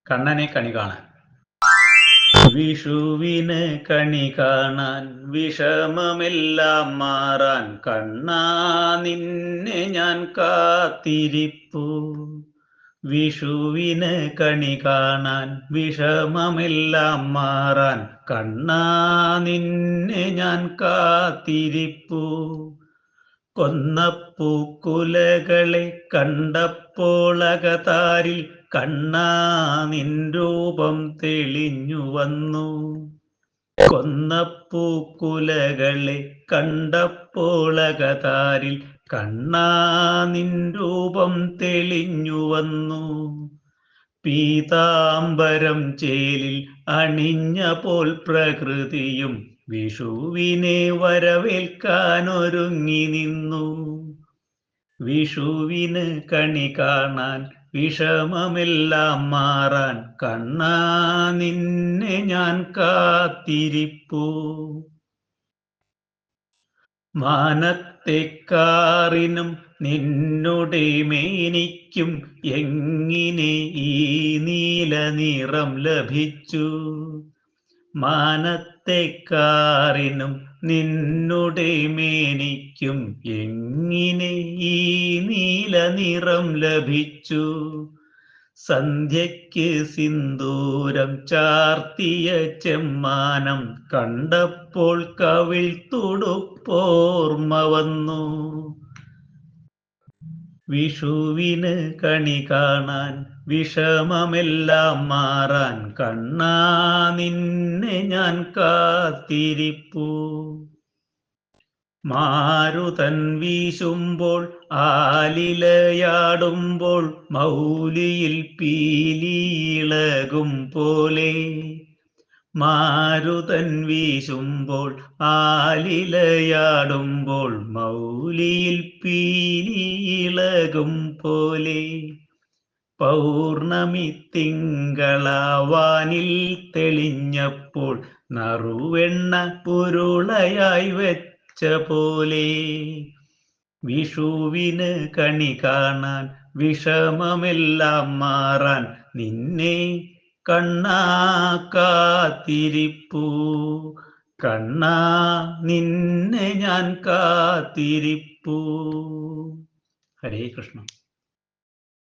കണ്ണനെ കണി കാണാൻ. വിഷുവിന് കണി കാണാൻ വിഷമമെല്ലാം മാറാൻ കണ്ണാ നിന്നെ ഞാൻ കാത്തിരിപ്പു. വിഷുവിന് കണി കാണാൻ വിഷമമെല്ലാം മാറാൻ കണ്ണാ നിന്നെ ഞാൻ കാത്തിരിപ്പു. കൊന്നപ്പൂക്കുലകളെ കണ്ടപ്പോളകതാരിൽ കണ്ണാ നിൻ രൂപം തെളിഞ്ഞു വന്നു. കൊന്നപ്പൂക്കുലകളെ കണ്ടപ്പോളകതാരിൽ കണ്ണാ നിൻ രൂപം തെളിഞ്ഞു വന്നു. പീതാംബരം ചേലിൽ അണിഞ്ഞ പോൽ പ്രകൃതിയും വിഷുവിനെ വരവേൽക്കാനൊരുങ്ങി നിന്നു. വിഷുവിന് കണി കാണാൻ വിഷമമെല്ലാം മാറാൻ കണ്ണാ നിന്നെ ഞാൻ കാത്തിരിപ്പു. മാനത്തെക്കാറിനും നിന്നുടെ മേനിക്കും എങ്ങിനെ ഈ നീല നിറം ലഭിച്ചു. മാനത്തെക്കാറിനും നിന്നുടെ മേനിക്കും എങ്ങിനെ ഈ നീല നിറം ലഭിച്ചു. സന്ധ്യയ്ക്ക് സിന്ദൂരം ചാർത്തിയ ചെമ്മാനം കണ്ടപ്പോൾ കവിൾ തുടുപ്പോർമ്മ വന്നു. വിഷുവിന് കണി കാണാൻ വിഷമമെല്ലാം മാറാൻ കണ്ണാ നിന്നെ ഞാൻ കാത്തിരിപ്പു. മാരുതൻ വീശുമ്പോൾ ആലിലയാടുമ്പോൾ മൗലിയിൽ പീലിയിളകും പോലെ. മാരുതൻ വീശുമ്പോൾ ആലിലയാടുമ്പോൾ മൗലിയിൽ പീലിയിളകും പോലെ. പൗർണമി തിങ്കളാവാനിൽ തെളിഞ്ഞപ്പോൾ നറുവെണ്ണ ഉരുളയായി വെച്ച പോലെ. വിഷുവിന് കണി കാണാൻ വിഷമമെല്ലാം മാറാൻ നിന്നെ കണ്ണാ കാത്തിരിപ്പു. കണ്ണാ നിന്നെ ഞാൻ കാത്തിരിപ്പു. ഹരേ കൃഷ്ണ.